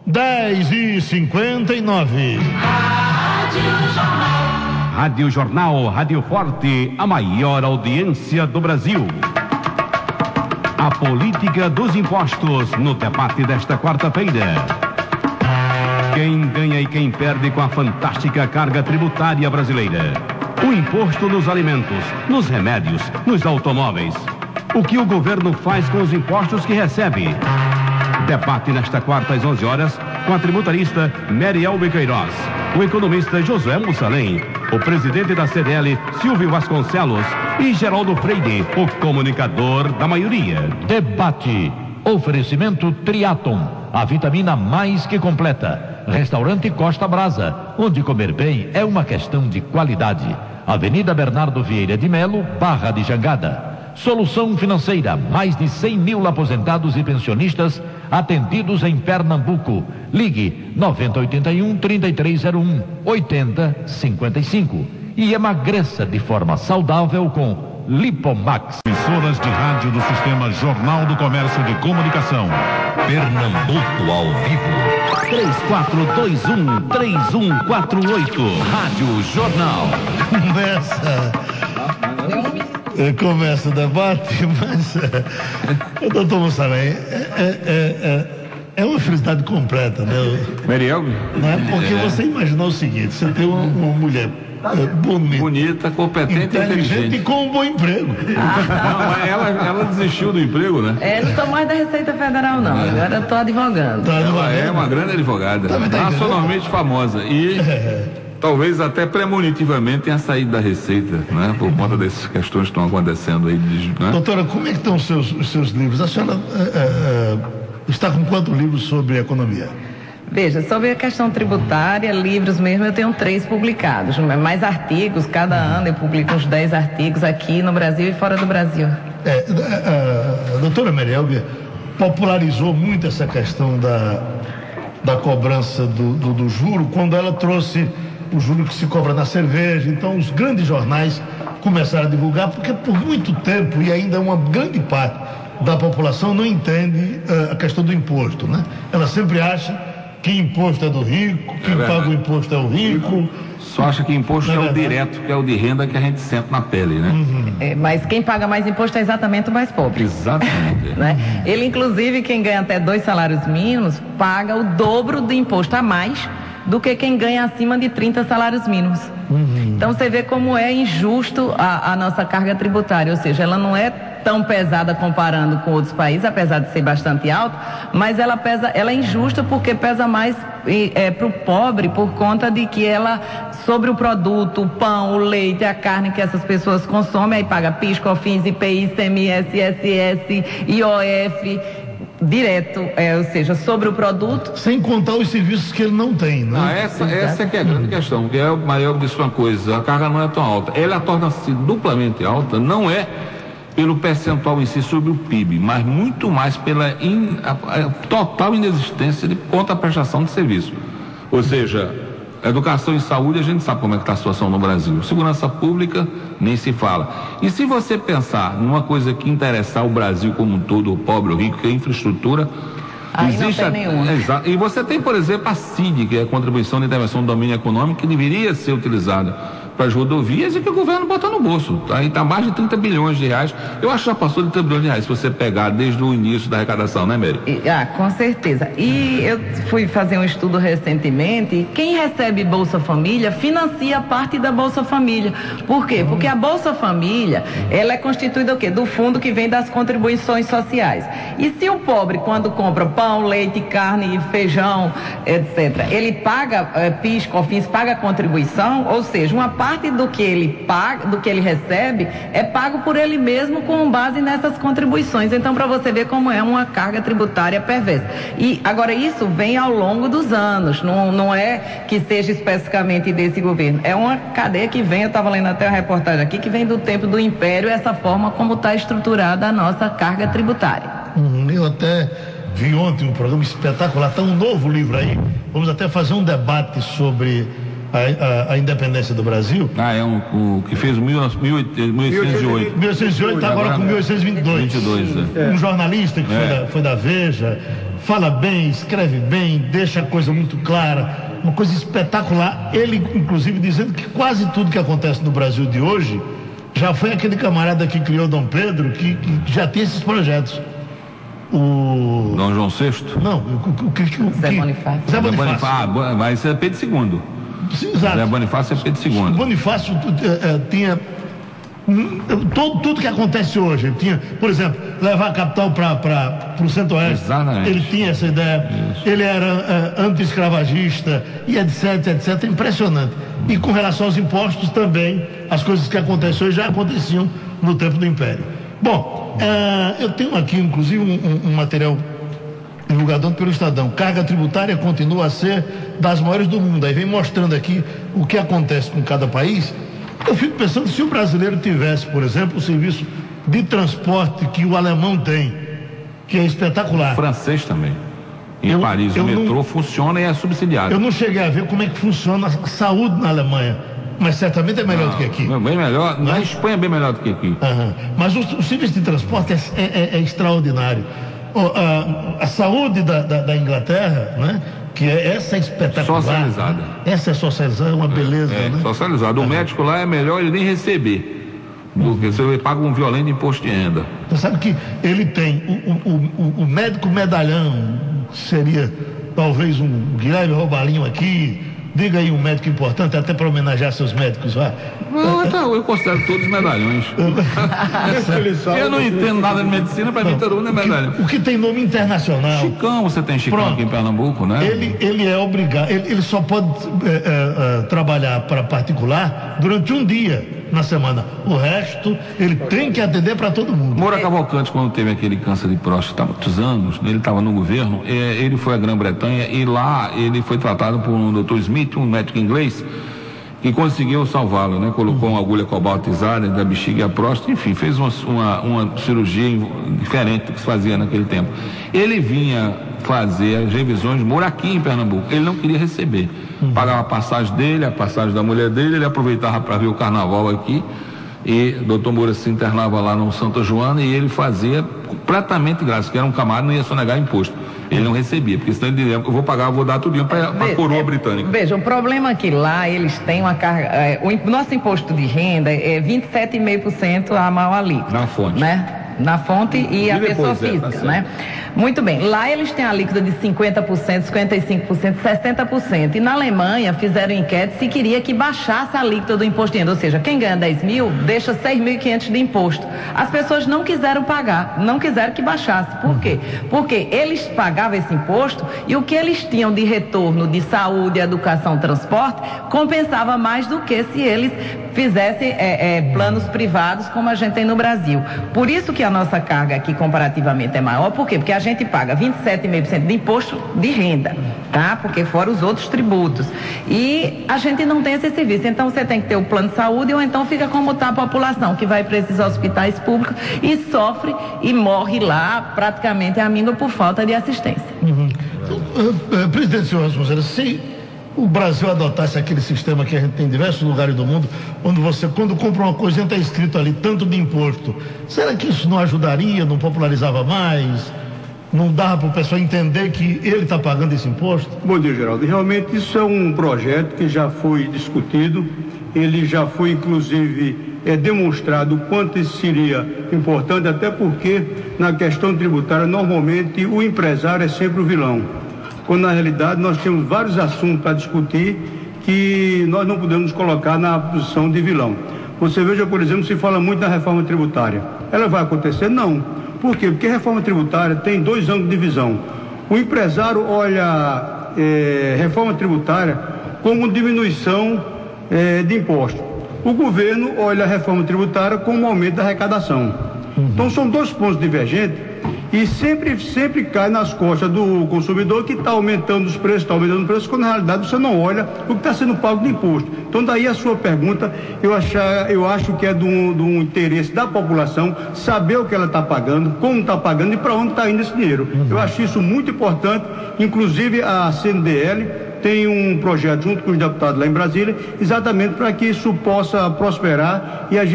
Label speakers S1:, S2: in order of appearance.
S1: 10h59.
S2: Rádio Jornal, Rádio Forte, a maior audiência do Brasil. A política dos impostos no debate desta quarta-feira. Quem ganha e quem perde com a fantástica carga tributária brasileira. O imposto nos alimentos, nos remédios, nos automóveis. O que o governo faz com os impostos que recebe? Debate nesta quarta às 11 horas com a tributarista Merielbe Queiroz, o economista Josué Mussalem, o presidente da CDL Silvio Vasconcelos e Geraldo Freire, o comunicador da maioria.
S3: Debate. Oferecimento Triaton, a vitamina mais que completa. Restaurante Costa Brasa, onde comer bem é uma questão de qualidade. Avenida Bernardo Vieira de Melo, Barra de Jangada. Solução Financeira, mais de 100 mil aposentados e pensionistas atendidos em Pernambuco. Ligue 9081-3301 8055 e emagreça de forma saudável com Lipomax.
S4: Emissoras de rádio do Sistema Jornal do Comércio de Comunicação.
S3: Pernambuco ao vivo.
S2: 3421-3148.
S3: Rádio Jornal.
S1: Começa o debate, mas doutor Mussalem, é uma felicidade completa, né?
S5: Merielbe?
S1: Não é porque você imaginar o seguinte: você tem uma mulher
S5: bonita, competente e inteligente
S1: e com um bom emprego.
S5: Não, mas ela desistiu do emprego, né?
S6: Não estou mais da Receita Federal, não. Agora estou advogando.
S5: Ela é uma grande advogada, nacionalmente famosa e talvez até premonitivamente tenha saído da Receita, né? Por conta dessas questões que estão acontecendo aí. Né?
S1: Doutora, como é que estão os seus livros? A senhora está com quantos livros sobre economia?
S6: Veja, sobre a questão tributária, livros mesmo, eu tenho 3 publicados, mais artigos, cada ano eu publico uns 10 artigos aqui no Brasil e fora do Brasil.
S1: A doutora Merielbe popularizou muito essa questão da cobrança do juro, quando ela trouxe o juro que se cobra na cerveja. Então os grandes jornais começaram a divulgar, porque por muito tempo, e ainda uma grande parte da população não entende a questão do imposto, né? Ela sempre acha que imposto é do rico, quem paga o imposto é o rico.
S5: Só acha que imposto é o direto, que é o de renda que a gente sente na pele, né?
S6: Mas quem paga mais imposto é exatamente o mais pobre.
S5: Exatamente.
S6: Né? Ele, inclusive, quem ganha até 2 salários mínimos, paga o dobro do imposto a mais do que quem ganha acima de 30 salários mínimos. Então você vê como é injusto a nossa carga tributária, ou seja, ela não é tão pesada comparando com outros países, apesar de ser bastante alta, mas ela é injusta porque pesa mais para o pobre por conta de que ela, sobre o produto, o pão, o leite, a carne que essas pessoas consomem, aí paga PIS, COFINS, IPI, ICMS, ISS, IOF, direto, ou seja, sobre o produto.
S1: Sem contar os serviços que ele não tem, né?
S5: Essa é que é a grande questão, porque o Maior disse uma coisa, a carga não é tão alta, ela torna-se duplamente alta, não é pelo percentual em si sobre o PIB, mas muito mais pela total inexistência de contra-prestação de serviço. Ou seja, educação e saúde, a gente sabe como é que está a situação no Brasil. Segurança pública, nem se fala. E se você pensar numa coisa que interessar o Brasil como um todo, o pobre, o rico, que é a infraestrutura,
S6: aí não tem nenhuma.
S5: Exato. E você tem, por exemplo, a CID, que é a Contribuição de Intervenção do Domínio Econômico, que deveria ser utilizada para as rodovias e que o governo bota no bolso. Aí está mais de 30 bilhões de reais. Eu acho que já passou de 30 bilhões de reais, se você pegar desde o início da arrecadação, né, Mary?
S6: Com certeza. E eu fui fazer um estudo recentemente, quem recebe Bolsa Família financia parte da Bolsa Família. Por quê? Porque a Bolsa Família, ela é constituída o quê? Do fundo que vem das contribuições sociais. E se o pobre, quando compra pão, leite, carne, feijão, etc., ele paga PIS, COFINS, paga contribuição, ou seja, uma parte do que ele paga, do que ele recebe, é pago por ele mesmo com base nessas contribuições. Então, para você ver como é uma carga tributária perversa. E agora isso vem ao longo dos anos, não é que seja especificamente desse governo. É uma cadeia que vem, eu estava lendo até a reportagem aqui, que vem do tempo do Império, essa forma como está estruturada a nossa carga tributária.
S1: Eu até vi ontem um programa espetacular, está um novo livro aí. Vamos até fazer um debate sobre a independência do Brasil.
S5: O que fez 1808.
S1: 1808 está agora com 1822. Um jornalista que foi da Veja fala bem, escreve bem, deixa a coisa muito clara, uma coisa espetacular. Ele, inclusive, dizendo que quase tudo que acontece no Brasil de hoje já foi aquele camarada que criou Dom Pedro, que já tem esses projetos. O
S5: Dom João VI?
S1: Não,
S6: Zé Bonifácio.
S1: Zé Bonifácio.
S5: Mas isso é Pedro II.
S1: Sim, exato.
S5: Zé Bonifácio é Pedro II.
S1: O Bonifácio tinha tudo que acontece hoje. Ele tinha, por exemplo, levar a capital para o Centro-Oeste.
S5: Exatamente.
S1: Ele tinha essa ideia. Isso. Ele era anti-escravagista e etc. Impressionante. E com relação aos impostos também, as coisas que acontecem hoje já aconteciam no tempo do Império. Bom, eu tenho aqui, inclusive, um material divulgado pelo Estadão. Carga tributária continua a ser das maiores do mundo. Aí vem mostrando aqui o que acontece com cada país. Eu fico pensando, se o brasileiro tivesse, por exemplo, o serviço de transporte que o alemão tem, que é espetacular.
S5: O francês também. Em Paris, o metrô funciona e é subsidiado.
S1: Eu não cheguei a ver como é que funciona a saúde na Alemanha, mas certamente é melhor do que aqui.
S5: Bem melhor. Na Espanha é bem melhor do que aqui.
S1: Mas o serviço de transporte é extraordinário. A saúde da Inglaterra, né? Que essa é espetacular.
S5: Socializada.
S1: Essa é socializada, é uma beleza, né?
S5: Socializada. O médico lá é melhor ele nem receber, porque você paga um violento imposto de renda.
S1: Você sabe que ele tem o médico medalhão, seria talvez um Guilherme Roubalinho aqui. Diga aí um médico importante, até para homenagear seus médicos lá.
S5: Eu considero todos medalhões. Eu não entendo nada de medicina, para mim todo mundo é medalhão.
S1: O que tem nome internacional.
S5: Chicão, você tem Chicão aqui em Pernambuco, né?
S1: Ele é obrigado, ele só pode trabalhar para particular durante um dia na semana. O resto, ele tem que atender para todo mundo.
S5: Moura Cavalcante, quando teve aquele câncer de próstata, há muitos anos, ele estava no governo, ele foi à Grã-Bretanha e lá ele foi tratado por um Dr. Smith, um médico inglês, que conseguiu salvá-lo, né? Colocou uma agulha cobaltizada entre a bexiga e a próstata, enfim, fez uma cirurgia diferente do que se fazia naquele tempo. Ele vinha fazer as revisões de Moura aqui em Pernambuco, ele não queria receber. Pagava a passagem dele, a passagem da mulher dele, ele aproveitava para ver o carnaval aqui, e o doutor Moura se internava lá no Santa Joana e ele fazia completamente grátis, que era um camarada, não ia sonegar imposto. Ele não recebia, porque senão ele dizia, eu vou pagar, eu vou dar tudinho para a coroa britânica.
S6: Veja, o problema é que lá eles têm uma carga, o nosso imposto de renda é 27,5% a maior alíquota.
S5: Na fonte.
S6: Né? Na fonte e a pessoa física, né? Muito bem, lá eles têm a alíquota de 50%, 55%, 60%. E na Alemanha fizeram enquete se queria que baixasse a alíquota do imposto de renda. Ou seja, quem ganha 10 mil, deixa 6.500 de imposto. As pessoas não quiseram pagar, não quiseram que baixasse. Por quê? Porque eles pagavam esse imposto e o que eles tinham de retorno de saúde, educação, transporte, compensava mais do que se eles fizessem planos privados como a gente tem no Brasil. Por isso que a nossa carga aqui comparativamente é maior. Por quê? Porque a gente paga 27,5% de imposto de renda, tá? Porque fora os outros tributos. E a gente não tem esse serviço. Então você tem que ter o plano de saúde ou então fica como está a população, que vai para esses hospitais públicos e sofre e morre lá praticamente a míngua por falta de assistência.
S1: Presidente, senhor Rasmus, se o Brasil adotasse aquele sistema que a gente tem em diversos lugares do mundo, onde você, quando compra uma coisa, está escrito ali tanto de imposto, será que isso não ajudaria, não popularizava mais? Não dava para o pessoal entender que ele está pagando esse imposto?
S7: Bom dia, Geraldo. Realmente isso é um projeto que já foi discutido, ele já foi inclusive demonstrado o quanto isso seria importante, até porque na questão tributária normalmente o empresário é sempre o vilão, quando na realidade nós temos vários assuntos para discutir que nós não podemos colocar na posição de vilão. Você veja, por exemplo, se fala muito da reforma tributária. Ela vai acontecer? Não. Por quê? Porque a reforma tributária tem dois ângulos de visão. O empresário olha reforma tributária como diminuição de imposto. O governo olha a reforma tributária como aumento da arrecadação. Então são dois pontos divergentes e sempre cai nas costas do consumidor que está aumentando os preços, quando na realidade você não olha o que está sendo pago de imposto. Então daí a sua pergunta, eu acho que é do interesse da população saber o que ela está pagando, como está pagando e para onde está indo esse dinheiro. Eu acho isso muito importante, inclusive a CNDL tem um projeto junto com os deputados lá em Brasília, exatamente para que isso possa prosperar e a gente